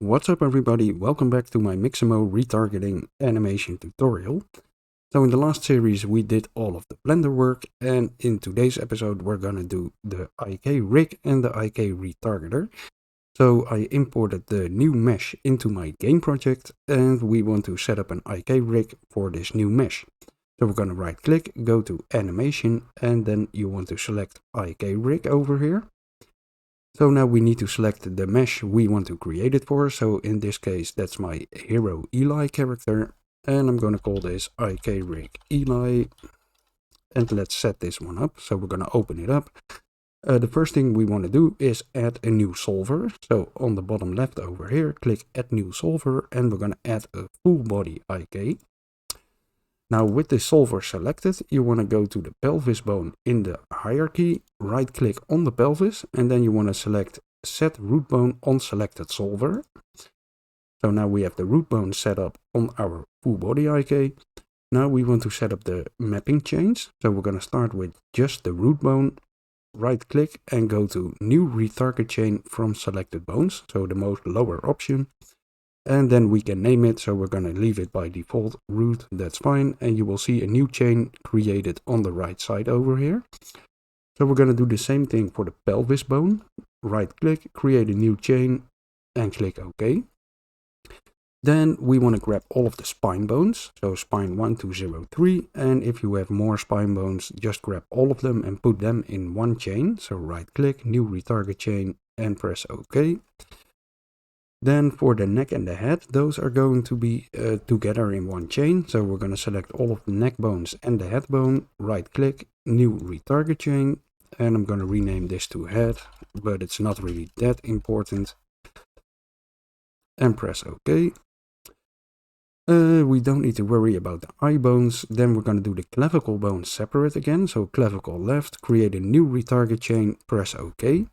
What's up everybody, welcome back to my Mixamo retargeting animation tutorial. So in the last series we did all of the Blender work, and in today's episode we're gonna do the IK rig and the IK retargeter. So I imported the new mesh into my game project and we want to set up an IK rig for this new mesh. So we're gonna right click, go to animation, and then you want to select IK rig over here. So now we need to select the mesh we want to create it for. So in this case, that's my hero Eli character. And I'm going to call this IK rig Eli. And let's set this one up. So we're going to open it up. The first thing we want to do is add a new solver. So on the bottom left over here, click add new solver. And we're going to add a full body IK. Now with the solver selected, you want to go to the pelvis bone in the hierarchy, right click on the pelvis, and then you want to select set root bone on selected solver. So now we have the root bone set up on our full body IK. Now we want to set up the mapping chains. So we're going to start with just the root bone, right click and go to new retarget chain from selected bones. So the most lower option. And then we can name it, so we're going to leave it by default root, that's fine. And you will see a new chain created on the right side over here. So we're going to do the same thing for the pelvis bone. Right click, create a new chain and click OK. Then we want to grab all of the spine bones, so spine 1, 2, 0, 3. And if you have more spine bones, just grab all of them and put them in one chain. So right click, new retarget chain and press OK. Then for the neck and the head, those are going to be together in one chain. So we're going to select all of the neck bones and the head bone, right click, new retarget chain. And I'm going to rename this to head, but it's not really that important. And press OK. We don't need to worry about the eye bones. Then we're going to do the clavicle bones separate again. So clavicle left, create a new retarget chain, press OK.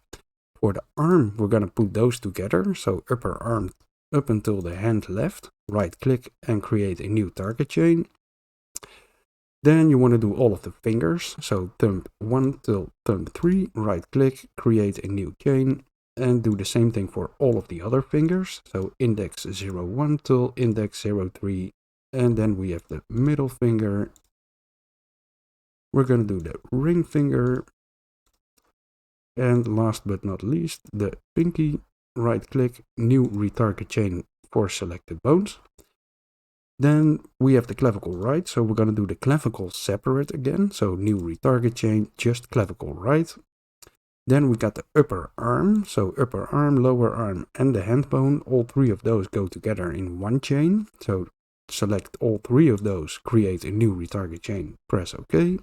For the arm, we're going to put those together. So upper arm up until the hand left, right click and create a new target chain. Then you want to do all of the fingers. So thumb 1 till thumb 3, right click, create a new chain. And do the same thing for all of the other fingers. So index 0, 1 till index 0, 3. And then we have the middle finger. We're going to do the ring finger. And last but not least, the pinky, right click, new retarget chain for selected bones. Then we have the clavicle right, so we're going to do the clavicle separate again. So new retarget chain, just clavicle right. Then we got the upper arm, so upper arm, lower arm and the hand bone. All three of those go together in one chain. So select all three of those, create a new retarget chain, press OK.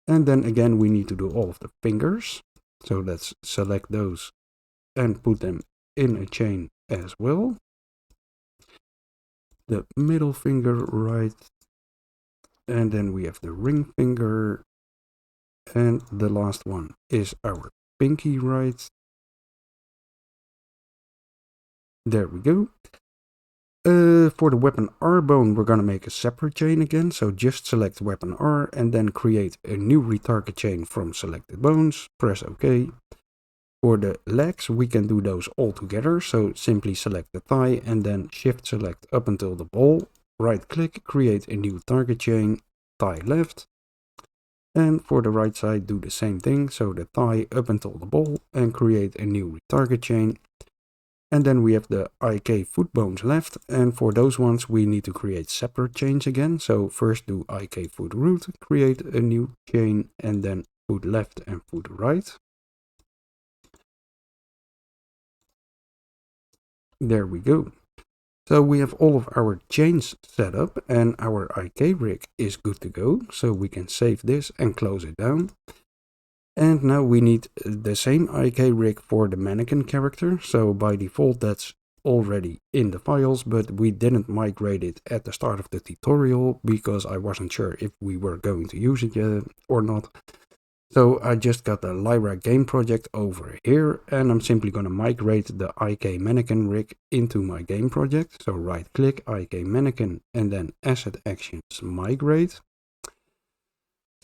And then again we need to do all of the fingers. So let's select those and put them in a chain as well. The middle finger right. And then we have the ring finger. And the last one is our pinky right. There we go. For the weapon R bone, we're going to make a separate chain again. So just select weapon R and then create a new retarget chain from selected bones. Press OK. For the legs, we can do those all together. So simply select the thigh and then shift select up until the ball. Right click, create a new target chain, thigh left. And for the right side, do the same thing. So the thigh up until the ball and create a new retarget chain. And then we have the IK foot bones left, and for those ones we need to create separate chains again. So first do IK foot root, create a new chain, and then foot left and foot right. There we go. So we have all of our chains set up and our IK rig is good to go. So we can save this and close it down. And now we need the same IK rig for the mannequin character. So by default that's already in the files, but we didn't migrate it at the start of the tutorial because I wasn't sure if we were going to use it yet or not. So I just got the Lyra game project over here and I'm simply going to migrate the IK mannequin rig into my game project. So right click IK mannequin and then asset actions migrate.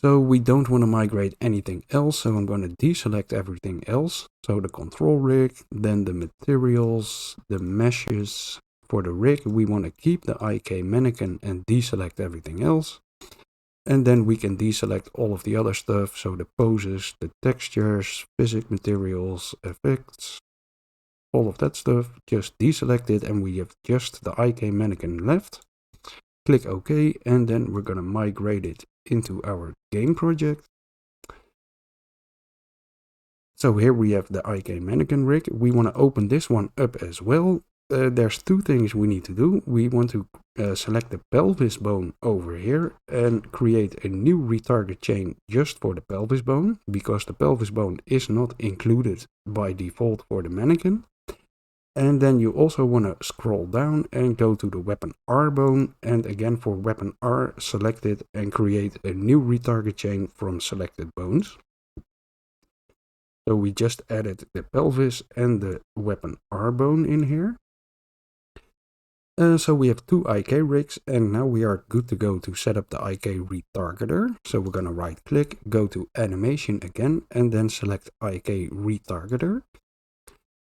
So we don't want to migrate anything else, so I'm going to deselect everything else. So the control rig, then the materials, the meshes. For the rig, we want to keep the IK mannequin and deselect everything else. And then we can deselect all of the other stuff, so the poses, the textures, physics materials, effects, all of that stuff. Just deselect it and we have just the IK mannequin left. Click OK, and then we're going to migrate it into our game project. So here we have the IK mannequin rig. We want to open this one up as well. There's two things we need to do. We want to select the pelvis bone over here and create a new retarget chain just for the pelvis bone, because the pelvis bone is not included by default for the mannequin. And then you also want to scroll down and go to the weapon R bone, and again for weapon R, select it and create a new retarget chain from selected bones. So we just added the pelvis and the weapon R bone in here. So we have two IK rigs, and now we are good to go to set up the IK retargeter. So we're going to right click, go to animation again, and then select IK retargeter.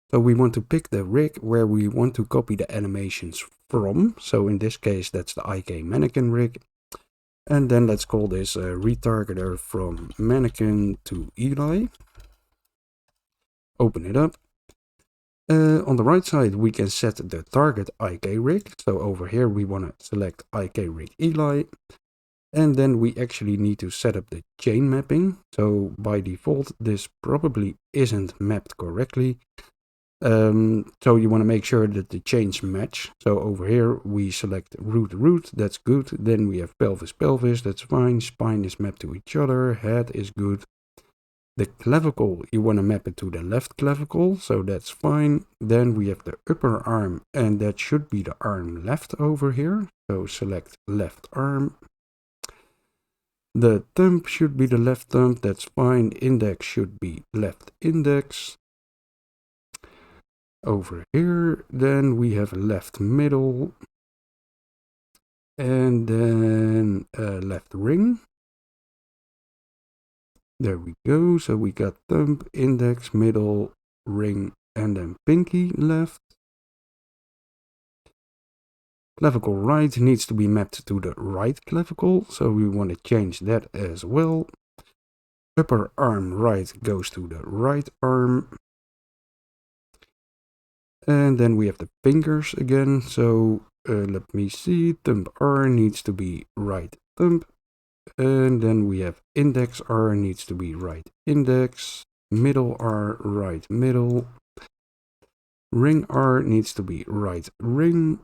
So we want to pick the rig where we want to copy the animations from. So in this case, that's the IK mannequin rig. And then let's call this retargeter from mannequin to Eli. Open it up. On the right side, we can set the target IK rig. So over here, we want to select IK rig Eli. And then we actually need to set up the chain mapping. So by default, this probably isn't mapped correctly. So you want to make sure that the chains match. So over here, we select root, that's good. Then we have pelvis, that's fine. Spine is mapped to each other. Head is good. The clavicle, you want to map it to the left clavicle, so that's fine. Then we have the upper arm, and that should be the arm left over here. So select left arm. The thumb should be the left thumb, that's fine. Index should be left index. Over here, then we have left middle, and then left ring. There we go. So we got thumb, index, middle, ring, and then pinky left. Clavicle right needs to be mapped to the right clavicle, so we want to change that as well. Upper arm right goes to the right arm. And then we have the fingers again, so let me see, thumb R needs to be right thumb. And then we have index R needs to be right index, middle R right middle, ring R needs to be right ring,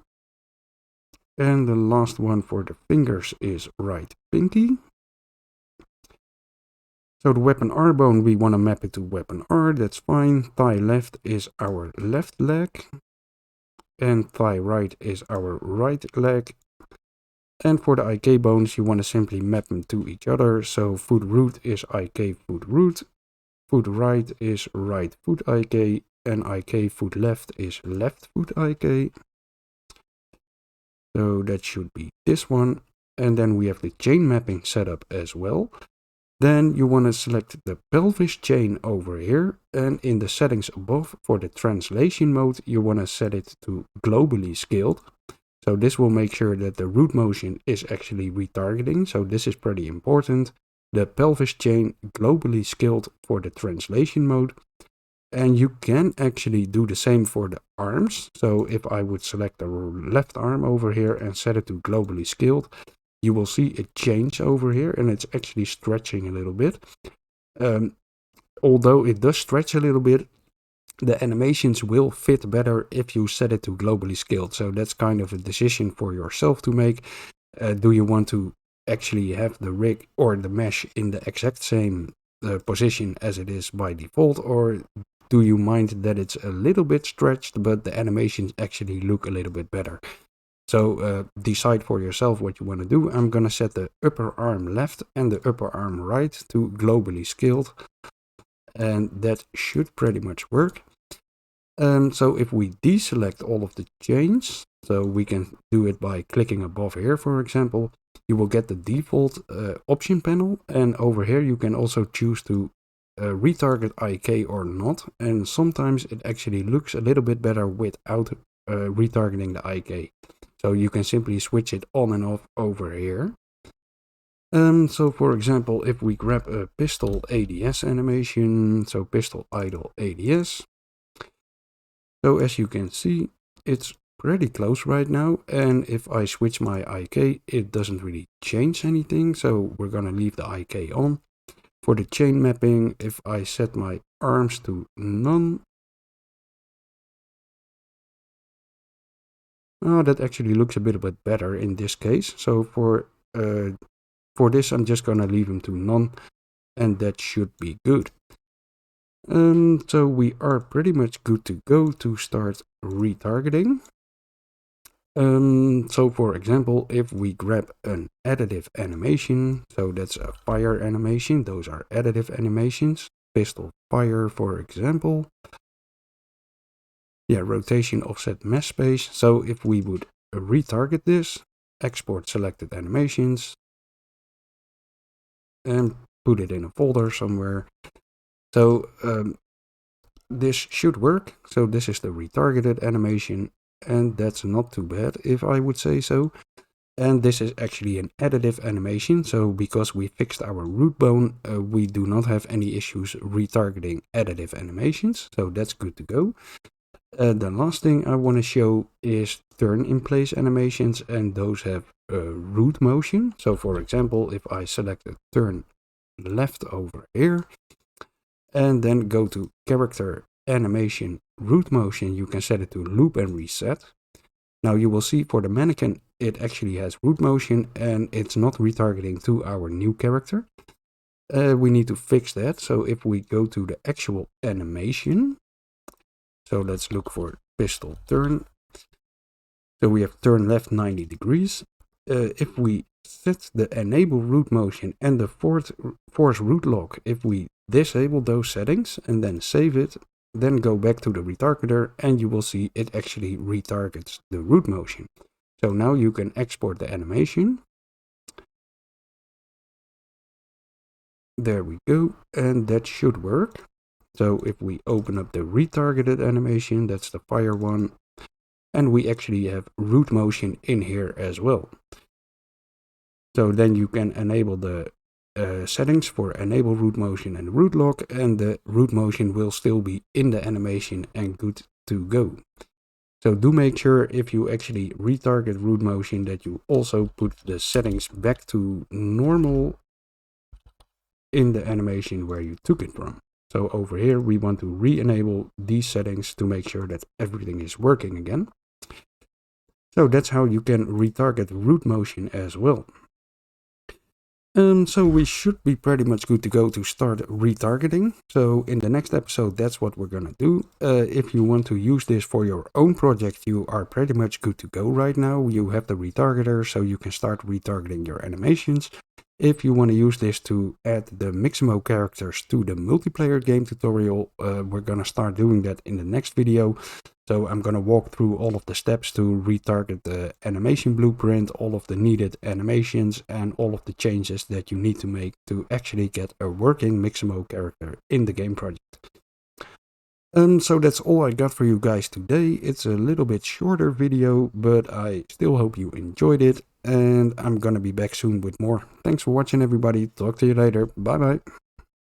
and the last one for the fingers is right pinky. So the weapon R bone, we want to map it to weapon R, that's fine. Thigh left is our left leg, and thigh right is our right leg. And for the IK bones, you want to simply map them to each other. So foot root is IK foot root, foot right is right foot IK, and IK foot left is left foot IK. So that should be this one. And then we have the chain mapping set up as well. Then you want to select the pelvis chain over here, and in the settings above for the translation mode, you want to set it to globally scaled. So this will make sure that the root motion is actually retargeting. So this is pretty important. The pelvis chain globally scaled for the translation mode. And you can actually do the same for the arms. So if I would select the left arm over here and set it to globally scaled, you will see it change over here, and it's actually stretching a little bit. Although it does stretch a little bit, the animations will fit better if you set it to globally scaled. So that's kind of a decision for yourself to make. Do you want to actually have the rig or the mesh in the exact same position as it is by default, or do you mind that it's a little bit stretched but the animations actually look a little bit better? So decide for yourself what you want to do. I'm going to set the upper arm left and the upper arm right to globally scaled. And that should pretty much work. So if we deselect all of the chains, so we can do it by clicking above here, for example, you will get the default option panel, and over here you can also choose to retarget IK or not, and sometimes it actually looks a little bit better without retargeting the IK. So you can simply switch it on and off over here. So for example, if we grab a pistol ADS animation, so pistol idle ADS. So as you can see, it's pretty close right now, and if I switch my IK, it doesn't really change anything, so we're gonna leave the IK on. For the chain mapping, if I set my arms to none, that actually looks a bit better in this case. So for this, I'm just gonna leave them to none, and that should be good. So we are pretty much good to go to start retargeting. So for example, if we grab an additive animation, so that's a fire animation, those are additive animations, pistol fire for example. Yeah, rotation offset mesh space. So if we would retarget this, export selected animations, and put it in a folder somewhere. So this should work. So this is the retargeted animation, and that's not too bad if I would say so. And this is actually an additive animation, so because we fixed our root bone, we do not have any issues retargeting additive animations, so that's good to go. The last thing I want to show is turn in place animations, and those have root motion. So for example, if I select a turn left over here, and then go to character animation root motion, you can set it to loop and reset. Now you will see for the mannequin, it actually has root motion and it's not retargeting to our new character. We need to fix that. So if we go to the actual animation, so let's look for pistol turn. So we have turn left 90 degrees. If we set the enable root motion and the force root lock, if we disable those settings and then save it, then go back to the retargeter, and you will see it actually retargets the root motion. So now you can export the animation. There we go, and that should work. So if we open up the retargeted animation, that's the fire one, and we actually have root motion in here as well. So then you can enable the settings for enable root motion and root lock, and the root motion will still be in the animation and good to go. So do make sure if you actually retarget root motion that you also put the settings back to normal in the animation where you took it from. So over here we want to re-enable these settings to make sure that everything is working again. So that's how you can retarget root motion as well. So we should be pretty much good to go to start retargeting. So in the next episode, that's what we're gonna do. If you want to use this for your own project, you are pretty much good to go right now. You have the retargeter, so you can start retargeting your animations. If you want to use this to add the Mixamo characters to the multiplayer game tutorial, we're gonna start doing that in the next video. So I'm going to walk through all of the steps to retarget the animation blueprint, all of the needed animations, and all of the changes that you need to make to actually get a working Mixamo character in the game project. So that's all I got for you guys today. It's a little bit shorter video, but I still hope you enjoyed it, and I'm going to be back soon with more. Thanks for watching, everybody. Talk to you later. Bye bye.